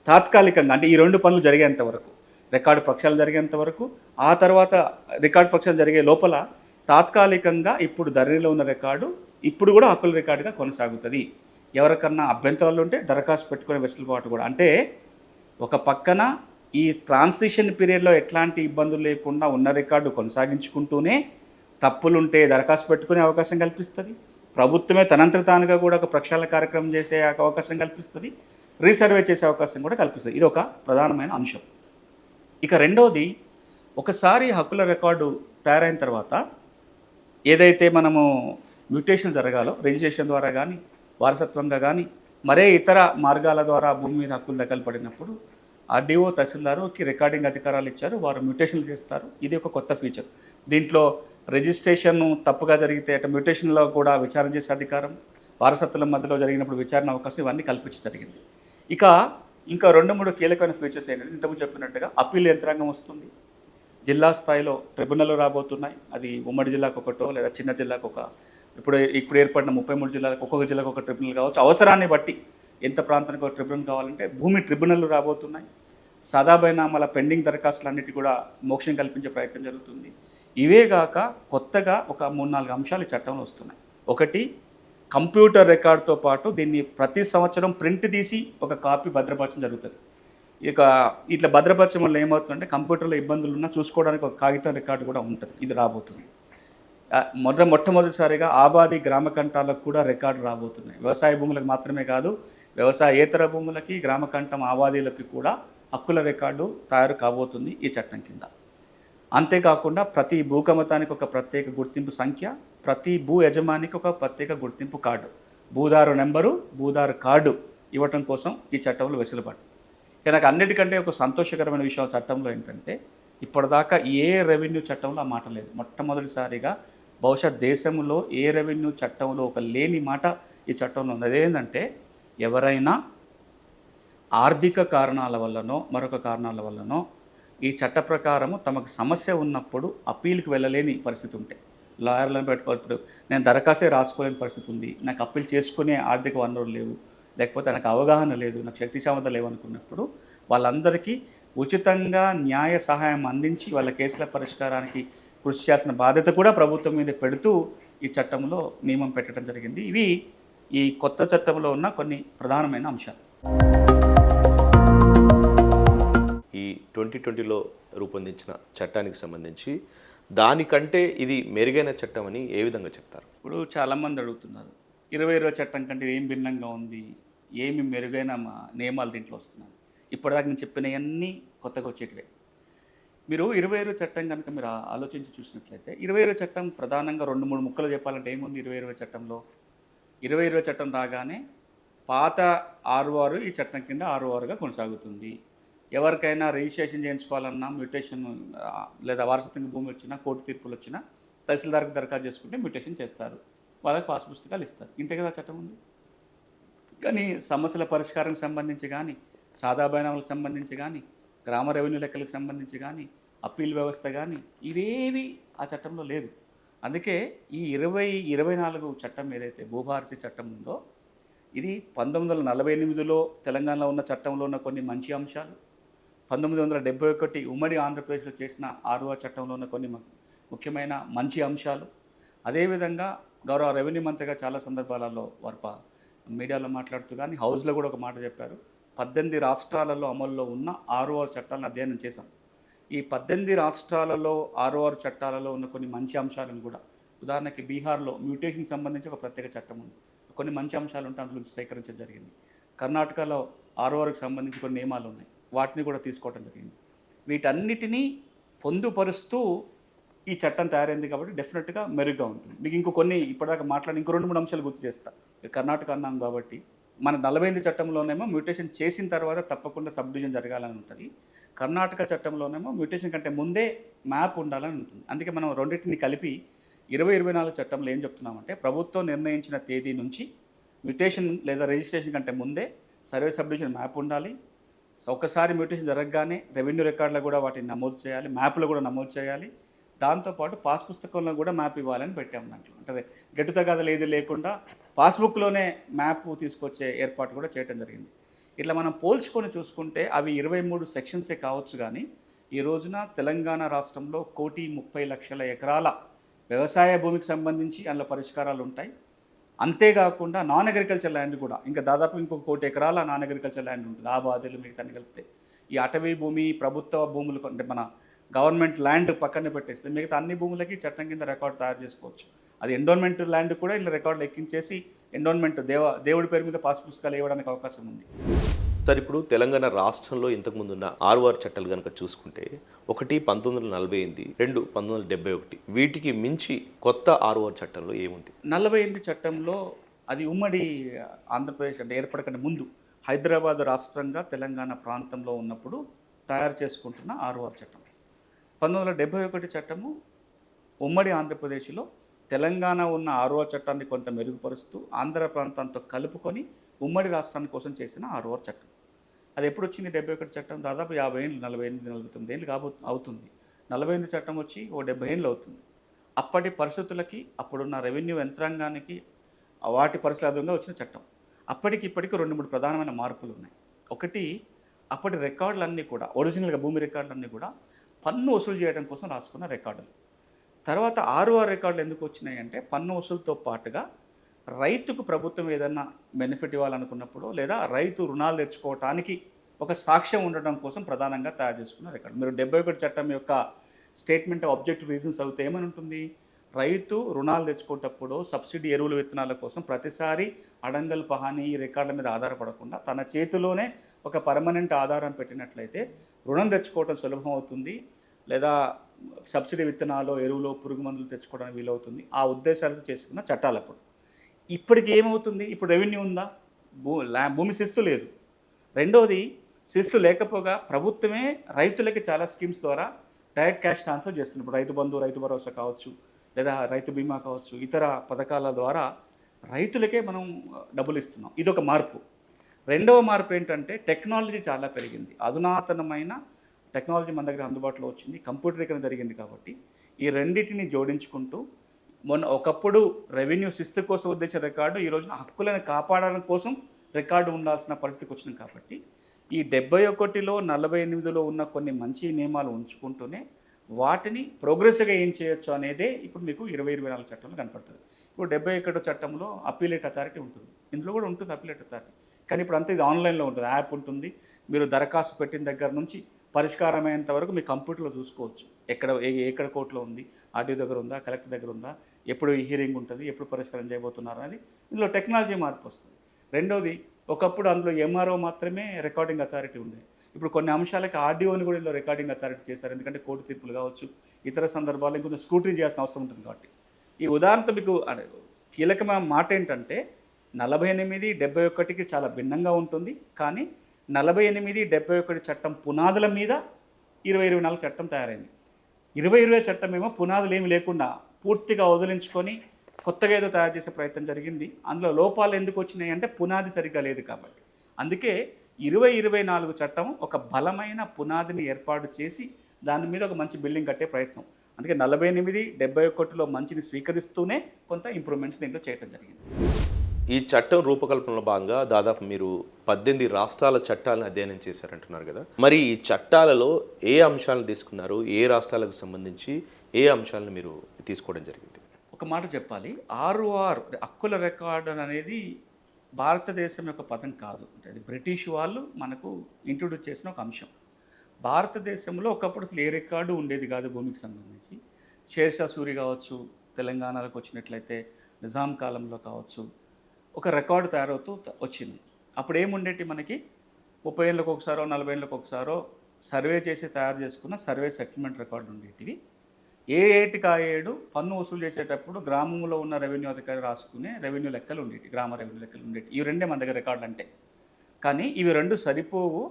తాత్కాలికంగా అంటే ఈ 2 పనులు జరిగేంత వరకు, రికార్డు పక్షాలు జరిగేంత వరకు, ఆ తర్వాత రికార్డు పక్షాలు జరిగే లోపల తాత్కాలికంగా ఇప్పుడు ధరణిలో ఉన్న రికార్డు ఇప్పుడు కూడా హక్కుల రికార్డుగా కొనసాగుతుంది. ఎవరికన్నా అభ్యంతరాలు ఉంటే దరఖాస్తు పెట్టుకునే వెసులుబాటు కూడా. అంటే ఒక పక్కన ఈ ట్రాన్సిషన్ పీరియడ్లో ఎట్లాంటి ఇబ్బందులు లేకుండా ఉన్న రికార్డు కొనసాగించుకుంటూనే తప్పులుంటే దరఖాస్తు పెట్టుకునే అవకాశం కల్పిస్తుంది. ప్రభుత్వమే తనంతట తానుగా కూడా ఒక ప్రక్షాళన కార్యక్రమం చేసే అవకాశం కల్పిస్తుంది, రీసర్వే చేసే అవకాశం కూడా కల్పిస్తుంది. ఇది ఒక ప్రధానమైన అంశం. ఇక రెండవది, ఒకసారి హక్కుల రికార్డు తయారైన తర్వాత ఏదైతే మనము మ్యూటేషన్ జరగాలో రిజిస్ట్రేషన్ ద్వారా కానీ, వారసత్వంగా కానీ, మరే ఇతర మార్గాల ద్వారా భూమి మీద హక్కులు దఖలు పడినప్పుడు ఆర్డీఓ తహసీల్దారుకి రికార్డింగ్ అధికారాలు ఇచ్చారు, వారు మ్యూటేషన్లు చేస్తారు. ఇది ఒక కొత్త ఫీచర్. దీంట్లో రిజిస్ట్రేషన్ తప్పుగా జరిగితే అటు మ్యూటేషన్లో కూడా విచారణ చేసే అధికారం, వారసత్వం మధ్యలో జరిగినప్పుడు విచారణ అవకాశం, ఇవన్నీ కల్పించడం జరిగింది. ఇంకా 2-3 కీలకమైన ఫీచర్స్ ఏంటంటే, ఇంతకుముందు చెప్పినట్టుగా అప్పీల్ యంత్రాంగం వస్తుంది. జిల్లా స్థాయిలో ట్రిబ్యునల్ రాబోతున్నాయి. అది ఉమ్మడి జిల్లాకు ఒకటో లేదా చిన్న జిల్లాకు ఒక ఇప్పుడు ఏర్పడిన 33 జిల్లాలకు ఒక్కొక్క జిల్లాకు ఒక ట్రిబ్యునల్ కావచ్చు. అవసరాన్ని బట్టి ఎంత ప్రాంతానికి ఒక ట్రిబ్యునల్ కావాలంటే భూమి ట్రిబ్యునల్ రాబోతున్నాయి. సాదా బైనామాల పెండింగ్ దరఖాస్తులన్నిటి కూడా మోక్షం కల్పించే ప్రయత్నం జరుగుతుంది. ఇవే కాక కొత్తగా ఒక 3-4 అంశాలు ఈ చట్టంలో వస్తున్నాయి. ఒకటి, కంప్యూటర్ రికార్డుతో పాటు దీన్ని ప్రతి సంవత్సరం ప్రింట్ తీసి ఒక కాపీ భద్రపరచడం జరుగుతుంది. ఇక ఇట్లా భద్రపరచడం వల్ల ఏమవుతుందంటే కంప్యూటర్లో ఇబ్బందులు ఉన్నా చూసుకోవడానికి ఒక కాగితం రికార్డు కూడా ఉంటుంది. ఇది రాబోతుంది. మొట్టమొదటిసారిగా ఆబాది గ్రామ కంఠాలకు కూడా రికార్డు రాబోతున్నాయి. వ్యవసాయ భూములకు మాత్రమే కాదు, వ్యవసాయేతర భూములకి, గ్రామ కంఠం ఆబాదీలకి కూడా హక్కుల రికార్డు తయారు కాబోతుంది ఈ చట్టం కింద. అంతేకాకుండా ప్రతి భూకమతానికి ఒక ప్రత్యేక గుర్తింపు సంఖ్య, ప్రతి భూ యజమానికి ఒక ప్రత్యేక గుర్తింపు కార్డు, భూదారు నెంబరు, భూదారు కార్డు ఇవ్వటం కోసం ఈ చట్టంలో వెసులుబాటు. ఇక నాకు అన్నిటికంటే ఒక సంతోషకరమైన విషయం చట్టంలో ఏంటంటే ఇప్పటిదాకా ఏ రెవెన్యూ చట్టంలో ఆ మాట లేదు. మొట్టమొదటిసారిగా బహుశా దేశంలో ఏ రెవెన్యూ చట్టంలో ఒక లేని మాట ఈ చట్టంలో ఉంది. అదేంటంటే ఎవరైనా ఆర్థిక కారణాల వల్లనో మరొక కారణాల వల్లనో ఈ చట్ట ప్రకారము తమకు సమస్య ఉన్నప్పుడు అప్పీల్కి వెళ్ళలేని పరిస్థితి ఉంటే, లాయర్లను పెట్టుకోవచ్చు, నేను దరఖాస్తే రాసుకోలేని పరిస్థితి ఉంది, నాకు అప్పీల్ చేసుకునే ఆర్థిక వనరులు లేవు, లేకపోతే నాకు అవగాహన లేదు, నాకు శక్తి సామర్థ్యం లేవనుకున్నప్పుడు వాళ్ళందరికీ ఉచితంగా న్యాయ సహాయం అందించి వాళ్ళ కేసుల పరిష్కారానికి కృషి చేయాల్సిన బాధ్యత కూడా ప్రభుత్వం మీద పెడుతూ ఈ చట్టంలో నియమం పెట్టడం జరిగింది. ఇవి ఈ కొత్త చట్టంలో ఉన్న కొన్ని ప్రధానమైన అంశాలు. ఈ 2020లో రూపొందించిన చట్టానికి సంబంధించి దానికంటే ఇది మెరుగైన చట్టం అని ఏ విధంగా చెప్తారు? ఇప్పుడు చాలామంది అడుగుతున్నారు, 2020 చట్టం కంటే ఏం భిన్నంగా ఉంది, ఏమి మెరుగైన నియమాలు దీంట్లో వస్తున్నాయి. ఇప్పటిదాకా నేను చెప్పినవన్నీ కొత్తగా వచ్చేటివే. మీరు 2020 చట్టం కనుక మీరు ఆలోచించి చూసినట్లయితే 2020 చట్టం ప్రధానంగా 2-3 ముక్కలు చెప్పాలంటే ఏముంది 2020 చట్టంలో? 2020 చట్టం రాగానే పాత ఆర్ఓఆర్ ఈ చట్టం కింద ఆర్ఓఆర్గా కొనసాగుతుంది. ఎవరికైనా రిజిస్ట్రేషన్ చేయించుకోవాలన్నా, మ్యూటేషన్ లేదా వారసత్వంగా భూమి వచ్చినా, కోర్టు తీర్పులు వచ్చినా తహసీల్దార్కి దరఖాస్తు చేసుకుంటే మ్యూటేషన్ చేస్తారు, వాళ్ళకి పాస్ పుస్తకాలు ఇస్తారు. ఇంతే కదా చట్టం ఉంది. కానీ సమస్యల పరిష్కారానికి సంబంధించి కానీ, సాదా బైనామాలకు సంబంధించి కానీ, గ్రామ రెవెన్యూ లెక్కలకు సంబంధించి కానీ, అప్పీల్ వ్యవస్థ కానీ ఇవేవి ఆ చట్టంలో లేదు. అందుకే ఈ 2024 చట్టం ఏదైతే భూభారతి చట్టం ఉందో ఇది 1948లో తెలంగాణలో ఉన్న చట్టంలో ఉన్న కొన్ని మంచి అంశాలు, 1971 ఉమ్మడి ఆంధ్రప్రదేశ్లో చేసిన ఆర్ఓఆర్ చట్టంలో ఉన్న కొన్ని ముఖ్యమైన మంచి అంశాలు, అదేవిధంగా గౌరవ రెవెన్యూ మంత్రిగా చాలా సందర్భాలలో వారు మీడియాలో మాట్లాడుతూ కానీ హౌస్లో కూడా ఒక మాట చెప్పారు, 18 రాష్ట్రాలలో అమల్లో ఉన్న ఆర్ఓఆర్ చట్టాలను అధ్యయనం చేశాం. ఈ 18 రాష్ట్రాలలో ఆర్ఓఆర్ చట్టాలలో ఉన్న కొన్ని మంచి అంశాలను కూడా, ఉదాహరణకి బీహార్లో మ్యూటేషన్కి సంబంధించి ఒక ప్రత్యేక చట్టం ఉంది, కొన్ని మంచి అంశాలు ఉంటే అందులో సేకరించడం జరిగింది. కర్ణాటకలో ఆర్ఓఆర్కి సంబంధించి కొన్ని నియమాలు ఉన్నాయి, వాటిని కూడా తీసుకోవడం జరిగింది. వీటన్నిటినీ పొందుపరుస్తూ ఈ చట్టం తయారైంది కాబట్టి డెఫినెట్గా మెరుగ్గా ఉంటుంది. మీకు ఇంకో కొన్ని ఇప్పటిదాకా మాట్లాడి ఇంకో 2-3 అంశాలు గుర్తు చేస్తా. కర్ణాటక అన్నాం కాబట్టి మన 48 చట్టంలోనేమో మ్యూటేషన్ చేసిన తర్వాత తప్పకుండా సబ్ డివిజన్ జరగాలని ఉంటుంది. కర్ణాటక చట్టంలోనేమో మ్యూటేషన్ కంటే ముందే మ్యాప్ ఉండాలని ఉంటుంది. అందుకే మనం రెండింటిని కలిపి 2024 చట్టంలో ఏం చెప్తున్నామంటే ప్రభుత్వం నిర్ణయించిన తేదీ నుంచి మ్యూటేషన్ లేదా రిజిస్ట్రేషన్ కంటే ముందే సర్వే సబ్ డివిజన్ మ్యాప్ ఉండాలి. ఒకసారి మ్యూటేషన్ జరగగానే రెవెన్యూ రికార్డులో కూడా వాటిని నమోదు చేయాలి, మ్యాప్లో కూడా నమోదు చేయాలి. దాంతోపాటు పాస్ పుస్తకంలో కూడా మ్యాప్ ఇవ్వాలని పెట్టాము దాంట్లో. అంటే గెట్టు తగాదలు ఏది లేకుండా పాస్బుక్లోనే మ్యాప్ తీసుకొచ్చే ఏర్పాటు కూడా చేయడం జరిగింది. ఇట్లా మనం పోల్చుకొని చూసుకుంటే అవి 23 సెక్షన్సే కావచ్చు, కానీ ఈ రోజున తెలంగాణ రాష్ట్రంలో 1,30,00,000 ఎకరాల వ్యవసాయ భూమికి సంబంధించి అందులో పరిష్కారాలు ఉంటాయి. అంతేకాకుండా నాన్ అగ్రికల్చర్ ల్యాండ్ కూడా ఇంకా దాదాపు ఇంకొక 1,00,00,000 ఎకరాల నాన్ అగ్రికల్చర్ ల్యాండ్ ఉంటుంది. ఆ బాధలు మిగతా కలిపితే ఈ అటవీ భూమి, ప్రభుత్వ భూములు, అంటే మన గవర్నమెంట్ ల్యాండ్ పక్కన పెట్టేస్తే మిగతా అన్ని భూములకి చట్టం కింద రికార్డు తయారు చేసుకోవచ్చు. అది ఎండోన్మెంట్ ల్యాండ్ కూడా ఇలా రికార్డులు ఎక్కించేసి ఎండోన్మెంట్ దేవుడి పేరు మీద పాస్ పుస్తకాలు ఇవ్వడానికి అవకాశం ఉంది. సార్, ఇప్పుడు తెలంగాణ రాష్ట్రంలో ఇంతకుముందు ఉన్న ఆర్ఓఆర్ చట్టాలు కనుక చూసుకుంటే, ఒకటి 1948, 2 1971, వీటికి మించి కొత్త ఆర్ఓఆర్ చట్టంలో ఏముంది? 48 చట్టంలో అది ఉమ్మడి ఆంధ్రప్రదేశ్ అంటే ఏర్పడకంటే ముందు హైదరాబాద్ రాష్ట్రంగా తెలంగాణ ప్రాంతంలో ఉన్నప్పుడు తయారు చేసుకుంటున్న ఆర్ఓఆర్ చట్టం. 1971 చట్టము ఉమ్మడి ఆంధ్రప్రదేశ్లో తెలంగాణ ఉన్న ఆర్ఓఆర్ చట్టాన్ని కొంత మెరుగుపరుస్తూ ఆంధ్ర ప్రాంతంతో కలుపుకొని ఉమ్మడి రాష్ట్రాన్ని కోసం చేసిన ఆర్ఓఆర్ చట్టం. అది ఎప్పుడు వచ్చింది? 71 చట్టం దాదాపు 50 ఏళ్ళు, 48, 49 ఏళ్ళు అవుతుంది. 48 చట్టం వచ్చి ఓ 70 ఏళ్ళు అవుతుంది. అప్పటి పరిస్థితులకి, అప్పుడున్న రెవెన్యూ యంత్రాంగానికి, వాటి పరిస్థితుల ఆధారంగా వచ్చిన చట్టం. అప్పటికి ఇప్పటికి 2, 3 ప్రధానమైన మార్పులు ఉన్నాయి. ఒకటి, అప్పటి రికార్డులన్నీ కూడా ఒరిజినల్‌గా భూమి రికార్డులన్నీ కూడా పన్ను వసూలు చేయడం కోసం రాసుకున్న రికార్డులు. తర్వాత 6 రికార్డులు ఎందుకు వచ్చినాయంటే పన్ను వసూలుతో పాటుగా రైతుకు ప్రభుత్వం ఏదన్నా బెనిఫిట్ ఇవ్వాలనుకున్నప్పుడు లేదా రైతు రుణాలు తెచ్చుకోవటానికి ఒక సాక్ష్యం ఉండడం కోసం ప్రధానంగా తయారు చేసుకున్న రికార్డు. మీరు 71 చట్టం యొక్క స్టేట్మెంట్ ఆఫ్ ఆబ్జెక్టివ్ రీజన్స్ అవుతే ఏమని ఉంటుంది? రైతు రుణాలు తెచ్చుకునేటప్పుడు సబ్సిడీ ఎరువుల విత్తనాల కోసం ప్రతిసారి అడంగల్ పహానీ ఈ రికార్డుల మీద ఆధారపడకుండా తన చేతిలోనే ఒక పర్మనెంట్ ఆధారం పెట్టినట్లయితే రుణం తెచ్చుకోవడం సులభం అవుతుంది, లేదా సబ్సిడీ విత్తనాలు, ఎరువులు, పురుగు మందులు తెచ్చుకోవడానికి వీలవుతుంది. ఆ ఉద్దేశాలతో చేసుకున్న చట్టాలు అప్పుడు. ఇప్పటికి ఏమవుతుంది? ఇప్పుడు రెవెన్యూ ఉందా? భూమి శిస్తు లేదు. రెండోది, శిస్తు లేకపోగా ప్రభుత్వమే రైతులకి చాలా స్కీమ్స్ ద్వారా డైరెక్ట్ క్యాష్ ట్రాన్స్ఫర్ చేస్తుంది. ఇప్పుడు రైతు బంధు, రైతు భరోసా కావచ్చు, లేదా రైతు బీమా కావచ్చు, ఇతర పథకాల ద్వారా రైతులకే మనం డబ్బులు ఇస్తున్నాం. ఇదొక మార్పు. రెండవ మార్పు ఏంటంటే టెక్నాలజీ చాలా పెరిగింది. అధునాతనమైన టెక్నాలజీ మన దగ్గర అందుబాటులో వచ్చింది. కంప్యూటరీకరణ జరిగింది కాబట్టి ఈ రెండింటిని జోడించుకుంటూ ఒకప్పుడు రెవెన్యూ శిస్తు కోసం ఉద్దేశించిన రికార్డు ఈ రోజున హక్కులను కాపాడడం కోసం రికార్డు ఉండాల్సిన పరిస్థితికి వచ్చినాం కాబట్టి ఈ 71లో 48లో ఉన్న కొన్ని మంచి నియమాలు ఉంచుకుంటూనే వాటిని ప్రోగ్రెసివ్గా ఏం చేయొచ్చు అనేదే ఇప్పుడు మీకు 2024 చట్టంలో కనపడుతుంది. ఇప్పుడు 71 చట్టంలో అప్పీలేట్ అథారిటీ ఉంటుంది. ఇందులో కూడా ఉంటుంది అప్పీలేట్ అథారిటీ. కానీ ఇప్పుడు అంతా ఇది ఆన్లైన్లో ఉంటుంది. యాప్ ఉంటుంది. మీరు దరఖాస్తు పెట్టిన దగ్గర నుంచి పరిష్కారం అయ్యేంత వరకు మీ కంప్యూటర్లో చూసుకోవచ్చు. ఎక్కడ కోర్టులో ఉంది, ఆర్టీఓ దగ్గర ఉందా, కలెక్టర్ దగ్గర ఉందా, ఎప్పుడు హీరింగ్ ఉంటుంది, ఎప్పుడు పరిష్కారం చేయబోతున్నారు అనేది ఇందులో టెక్నాలజీ మార్పు వస్తుంది. రెండోది, ఒకప్పుడు అందులో ఎంఆర్ఓ మాత్రమే రికార్డింగ్ అథారిటీ ఉండేది. ఇప్పుడు కొన్ని అంశాలకి ఆర్డీఓని కూడా ఇందులో రికార్డింగ్ అథారిటీ చేశారు. ఎందుకంటే కోర్టు తీర్పులు కావచ్చు, ఇతర సందర్భాల్లో ఇంకొంచెం స్క్రూటినీ చేయాల్సిన అవసరం ఉంటుంది కాబట్టి. ఈ ఉదాహరణతో మీకు కీలకమైన మాట ఏంటంటే 48, 71కి చాలా భిన్నంగా ఉంటుంది. కానీ 48, 71 చట్టం పునాదుల మీద 2024 చట్టం తయారైంది. 2020 చట్టం ఏమో పునాదులు ఏమి లేకుండా పూర్తిగా వదిలించుకొని కొత్తగా ఏదో తయారు చేసే ప్రయత్నం జరిగింది. అందులో లోపాలు ఎందుకు వచ్చినాయి అంటే పునాది సరిగ్గా లేదు కాబట్టి. అందుకే 2024 చట్టం ఒక బలమైన పునాదిని ఏర్పాటు చేసి దాని మీద ఒక మంచి బిల్డింగ్ కట్టే ప్రయత్నం. అందుకే 48, 71లో మంచిని స్వీకరిస్తూనే కొంత ఇంప్రూవ్మెంట్స్ దీంట్లో చేయడం జరిగింది. ఈ చట్టం రూపకల్పనలో భాగంగా దాదాపు మీరు 18 రాష్ట్రాల చట్టాలను అధ్యయనం చేశారంటున్నారు కదా. మరి ఈ చట్టాలలో ఏ అంశాలను తీసుకున్నారు, ఏ రాష్ట్రాలకు సంబంధించి ఏ అంశాలను మీరు తీసుకోవడం జరిగింది? ఒక మాట చెప్పాలి, ఆర్ఓఆర్ హక్కుల రికార్డు అనేది భారతదేశం యొక్క పదం కాదు. అంటే అది బ్రిటిష్ వాళ్ళు మనకు ఇంట్రొడ్యూస్ చేసిన ఒక అంశం. భారతదేశంలో ఒకప్పుడు అసలు ఏ రికార్డు ఉండేది కాదు భూమికి సంబంధించి. షేర్షా సూరి కావచ్చు, తెలంగాణలోకి వచ్చినట్లయితే నిజాం కాలంలో కావచ్చు, ఒక రికార్డు తయారవుతూ వచ్చింది. అప్పుడు ఏముండేటి మనకి 30 ఏళ్ళకి ఒకసారో 40 ఏళ్ళకి ఒకసారో సర్వే చేసి తయారు చేసుకున్న సర్వే సెటిల్మెంట్ రికార్డు ఉండేటివి. ఏ ఏటికి ఆ ఏడు పన్ను వసూలు చేసేటప్పుడు గ్రామంలో ఉన్న రెవెన్యూ అధికారి రాసుకునే రెవెన్యూ లెక్కలు ఉండేవి, గ్రామ రెవెన్యూ లెక్కలు ఉండేవి. ఇవి రెండే మన దగ్గర రికార్డులు అంటే. కానీ ఇవి రెండు సరిపోవు.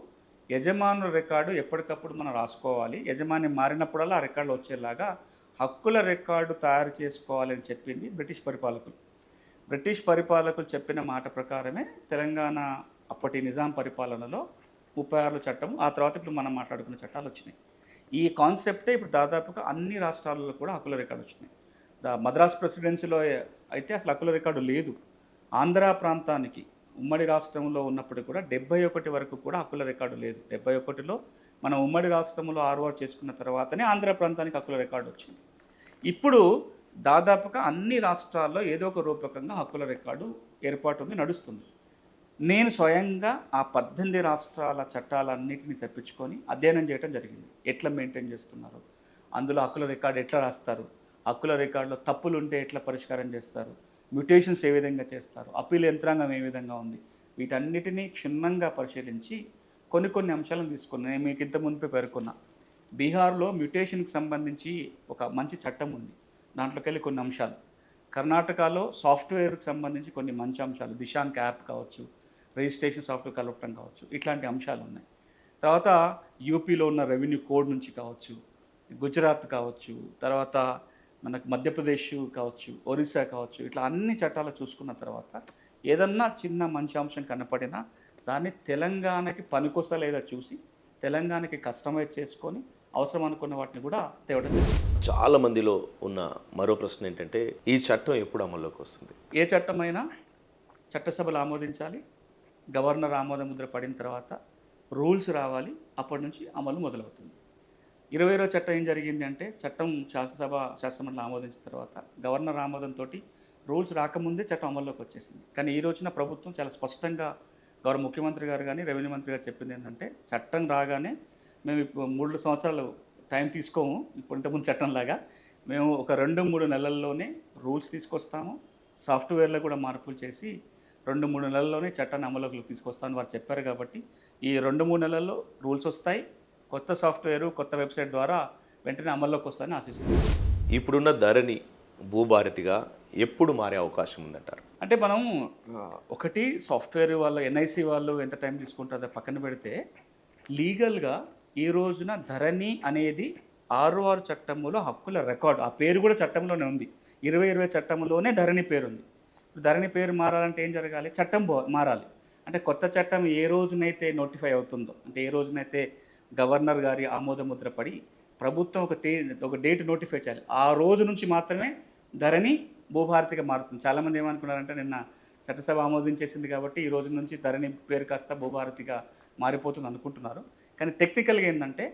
యజమానుల రికార్డు ఎప్పటికప్పుడు మనం రాసుకోవాలి. యజమాని మారినప్పుడల్లా ఆ రికార్డులు వచ్చేలాగా హక్కుల రికార్డు తయారు చేసుకోవాలని చెప్పింది బ్రిటిష్ పరిపాలకులు. బ్రిటిష్ పరిపాలకులు చెప్పిన మాట ప్రకారమే తెలంగాణ అప్పటి నిజాం పరిపాలనలో 36 చట్టం, ఆ తర్వాత ఇప్పుడు మనం మాట్లాడుకున్న చట్టాలు వచ్చినాయి. ఈ కాన్సెప్టే ఇప్పుడు దాదాపుగా అన్ని రాష్ట్రాలలో కూడా హక్కుల రికార్డు వచ్చినాయి. మద్రాస్ ప్రెసిడెన్సీలో అయితే అసలు హక్కుల రికార్డు లేదు. ఆంధ్ర ప్రాంతానికి ఉమ్మడి రాష్ట్రంలో ఉన్నప్పుడు కూడా 71 వరకు కూడా హక్కుల రికార్డు లేదు. 71లో మనం ఉమ్మడి రాష్ట్రంలో ఆర్ఓఆర్ చేసుకున్న తర్వాతనే ఆంధ్ర ప్రాంతానికి హక్కుల రికార్డు వచ్చింది. ఇప్పుడు దాదాపుగా అన్ని రాష్ట్రాల్లో ఏదో ఒక రూపకంగా హక్కుల రికార్డు ఏర్పాటు ఉంది, నడుస్తుంది. నేను స్వయంగా ఆ 18 రాష్ట్రాల చట్టాలన్నిటిని తెప్పించుకొని అధ్యయనం చేయడం జరిగింది. ఎట్లా మెయింటైన్ చేస్తున్నారు, అందులో హక్కుల రికార్డు ఎట్లా రాస్తారు, హక్కుల రికార్డులో తప్పులు ఉంటే ఎట్లా పరిష్కారం చేస్తారు, మ్యూటేషన్స్ ఏ విధంగా చేస్తారు, అప్పీల్ యంత్రాంగం ఏ విధంగా ఉంది, వీటన్నిటినీ క్షుణ్ణంగా పరిశీలించి కొన్ని అంశాలను తీసుకున్నాను. నేను మీకు ఇంత మునిపే పేర్కొన్నా, బీహార్లో మ్యూటేషన్కి సంబంధించి ఒక మంచి చట్టం ఉంది. దాంట్లోకి వెళ్ళి కొన్ని అంశాలు, కర్ణాటకలో సాఫ్ట్వేర్కి సంబంధించి కొన్ని మంచి అంశాలు, దిశాంక్ యాప్ కావచ్చు, రిజిస్ట్రేషన్ సాఫ్ట్వేర్ కలపడం కావచ్చు, ఇట్లాంటి అంశాలు ఉన్నాయి. తర్వాత యూపీలో ఉన్న రెవెన్యూ కోడ్ నుంచి కావచ్చు, గుజరాత్ కావచ్చు, తర్వాత మనకు మధ్యప్రదేశ్ కావచ్చు, ఒరిస్సా కావచ్చు, ఇట్లా అన్ని చట్టాలు చూసుకున్న తర్వాత ఏదన్నా చిన్న మంచి అంశం కనపడినా దాన్ని తెలంగాణకి పనికొస్తా లేదా చూసి తెలంగాణకి కస్టమైజ్ చేసుకొని అవసరం అనుకున్న వాటిని కూడా తేవడం జరిగింది. చాలా మందిలో ఉన్న మరో ప్రశ్న ఏంటంటే ఈ చట్టం ఎప్పుడు అమల్లోకి వస్తుంది? ఏ చట్టమైనా చట్టసభలు ఆమోదించాలి, గవర్నర్ ఆమోద ముద్ర పడిన తర్వాత రూల్స్ రావాలి, అప్పటి నుంచి అమలు మొదలవుతుంది. 20వ చట్టం ఏం జరిగింది అంటే, చట్టం శాసనమండలి ఆమోదించిన తర్వాత గవర్నర్ ఆమోదంతో రూల్స్ రాకముందే చట్టం అమల్లోకి వచ్చేసింది. కానీ ఈ రోజున ప్రభుత్వం చాలా స్పష్టంగా గౌరవ ముఖ్యమంత్రి గారు కానీ రెవెన్యూ మంత్రి గారు చెప్పింది ఏంటంటే, చట్టం రాగానే మేము ఇప్పుడు 3 సంవత్సరాలు టైం తీసుకోము, ఇప్పుడు ఇంతకుముందు చట్టంలాగా మేము ఒక 2-3 నెలల్లోనే రూల్స్ తీసుకొస్తాము, సాఫ్ట్వేర్లో కూడా మార్పులు చేసి 2-3 నెలల్లోనే చట్టాన్ని అమలులోకి తీసుకొస్తామని వారు చెప్పారు. కాబట్టి ఈ 2-3 నెలల్లో రూల్స్ వస్తాయి, కొత్త సాఫ్ట్వేరు కొత్త వెబ్సైట్ ద్వారా వెంటనే అమల్లోకి వస్తాయని ఆశిస్తున్నాం. ఇప్పుడున్న ధరణి భూభారతిగా ఎప్పుడు మారే అవకాశం ఉందంటారు? అంటే మనం ఒకటి సాఫ్ట్వేర్ వాళ్ళు ఎన్ఐసి వాళ్ళు ఎంత టైం తీసుకుంటారో పక్కన పెడితే, లీగల్గా ఈ రోజున ధరణి అనేది 6 చట్టంలో హక్కుల రికార్డు, ఆ పేరు కూడా చట్టంలోనే ఉంది. 2020 చట్టంలోనే ధరణి పేరు ఉంది. ఇప్పుడు ధరణి పేరు మారాలంటే ఏం జరగాలి? చట్టం మారాలి. అంటే కొత్త చట్టం ఏ రోజునైతే నోటిఫై అవుతుందో, అంటే ఏ రోజునైతే గవర్నర్ గారి ఆమోద ముద్ర పడి ప్రభుత్వం ఒక డేట్ నోటిఫై చేయాలి, ఆ రోజు నుంచి మాత్రమే ధరణి భూభారతిగా మారుతుంది. చాలామంది ఏమనుకున్నారంటే, నిన్న చట్టసభ ఆమోదించేసింది కాబట్టి ఈ రోజు నుంచి ధరణి పేరు కాస్త భూభారతిగా మారిపోతుంది అనుకుంటున్నారు. కానీ టెక్నికల్గా ఏంటంటే,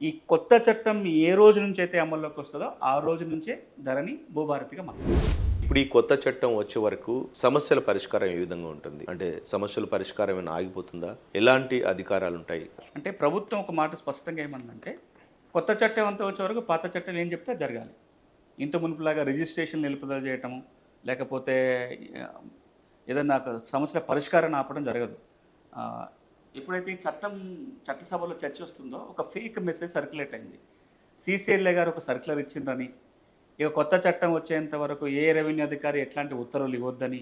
ఈ కొత్త చట్టం ఏ రోజు నుంచి అయితే అమల్లోకి వస్తుందో ఆ రోజు నుంచే ధరణి భూభారతిగా మారుతుంది. ఇప్పుడు ఈ కొత్త చట్టం వచ్చే వరకు సమస్యల పరిష్కారం ఏ విధంగా ఉంటుంది? అంటే సమస్యల పరిష్కారం ఏమైనా ఆగిపోతుందా? ఎలాంటి అధికారాలు ఉంటాయి? అంటే ప్రభుత్వం ఒక మాట స్పష్టంగా ఏమందంటే, కొత్త చట్టం అంతా వచ్చే వరకు పాత చట్టం ఏం చెప్తే జరగాలి. ఇంత మునుపులాగా రిజిస్ట్రేషన్ నిలుపుదల చేయటము, లేకపోతే ఏదన్నా సమస్యల పరిష్కారాన్ని ఆపడం జరగదు. ఎప్పుడైతే ఈ చట్టసభలో చర్చ వస్తుందో ఒక ఫేక్ మెసేజ్ సర్క్యులేట్ అయింది. సిసిఎల్ఏ గారు ఒక సర్క్యులర్ ఇచ్చిండ్రని, ఇక కొత్త చట్టం వచ్చేంత వరకు ఏ రెవెన్యూ అధికారి ఎట్లాంటి ఉత్తర్వులు ఇవ్వద్దని,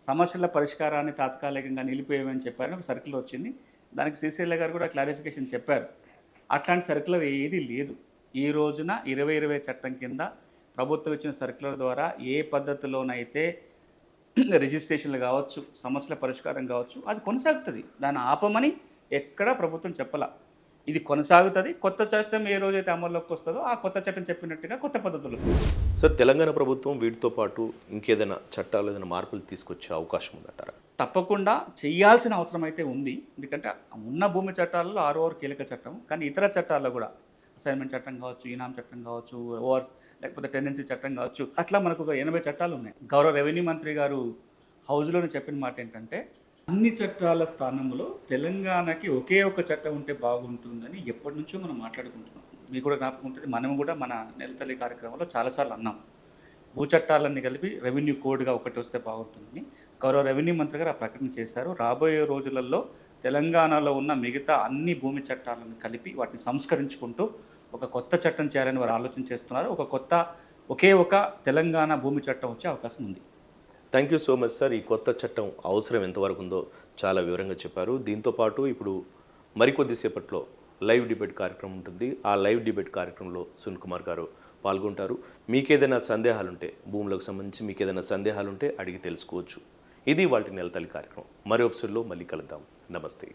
సమస్యల పరిష్కారాన్ని తాత్కాలికంగా నిలిపేయమని చెప్పారని ఒక సర్క్యులర్ వచ్చింది. దానికి సిసిఎల్ఏ గారు కూడా క్లారిఫికేషన్ చెప్పారు. అట్లాంటి సర్క్యులర్ ఏది లేదు. ఈ రోజున 2020 చట్టం కింద ప్రభుత్వం ఇచ్చిన సర్క్యులర్ ద్వారా ఏ పద్ధతిలోనైతే రిజిస్ట్రేషన్లు కావచ్చు, సమస్యల పరిష్కారం కావచ్చు, అది కొనసాగుతుంది. దాన్ని ఆపమని ఎక్కడా ప్రభుత్వం చెప్పాల. ఇది కొనసాగుతుంది. కొత్త చట్టం ఏ రోజైతే అమల్లోకి వస్తుందో ఆ కొత్త చట్టం చెప్పినట్టుగా కొత్త పద్ధతులు వస్తుంది. సార్, తెలంగాణ ప్రభుత్వం వీటితో పాటు ఇంకేదైనా చట్టాలు ఏదైనా మార్పులు తీసుకొచ్చే అవకాశం ఉందంటారా? తప్పకుండా చేయాల్సిన అవసరం అయితే ఉంది. ఎందుకంటే ఉన్న భూమి చట్టాలలో 6 కీలక చట్టం, కానీ ఇతర చట్టాల్లో కూడా అసైన్మెంట్ చట్టం కావచ్చు, ఈనాం చట్టం కావచ్చు, ఓవర్స్ లేకపోతే టెండెన్సీ చట్టం కావచ్చు, అట్లా మనకు ఒక 80 చట్టాలు ఉన్నాయి. గౌరవ రెవెన్యూ మంత్రి గారు హౌస్లోనే చెప్పిన మాట ఏంటంటే, అన్ని చట్టాల స్థానంలో తెలంగాణకి ఒకే ఒక చట్టం ఉంటే బాగుంటుందని ఎప్పటి నుంచో మనం మాట్లాడుకుంటున్నాం. మీకు కూడా జ్ఞాపకం ఉంటుంది, మనం కూడా మన నెలతల్లి కార్యక్రమంలో చాలాసార్లు అన్నాం, భూ చట్టాలన్నీ కలిపి రెవెన్యూ కోడ్గా ఒకటి వస్తే బాగుంటుందని. గౌరవ రెవెన్యూ మంత్రి గారు ఆ ప్రకటన చేశారు. రాబోయే రోజులలో తెలంగాణలో ఉన్న మిగతా అన్ని భూమి చట్టాలను కలిపి వాటిని సంస్కరించుకుంటూ ఒక కొత్త చట్టం చేయాలని వారు ఆలోచన చేస్తున్నారు. ఒకే ఒక తెలంగాణ భూమి చట్టం వచ్చే అవకాశం ఉంది. Thank you so much sir. ఈ కొత్త చట్టం అవసరం ఎంతవరకు ఉందో చాలా వివరంగా చెప్పారు. దీంతోపాటు ఇప్పుడు మరికొద్దిసేపట్లో లైవ్ డిబేట్ కార్యక్రమం ఉంటుంది. ఆ లైవ్ డిబేట్ కార్యక్రమంలో సునీల్ కుమార్ గారు పాల్గొంటారు. మీకేదైనా సందేహాలుంటే, భూములకు సంబంధించి మీకేదైనా సందేహాలుంటే అడిగి తెలుసుకోవచ్చు. ఇది వాళ్ళ నెలతల్లి కార్యక్రమం. మరో ఎపిసోడ్లో మళ్ళీ కలుద్దాం. నమస్తే.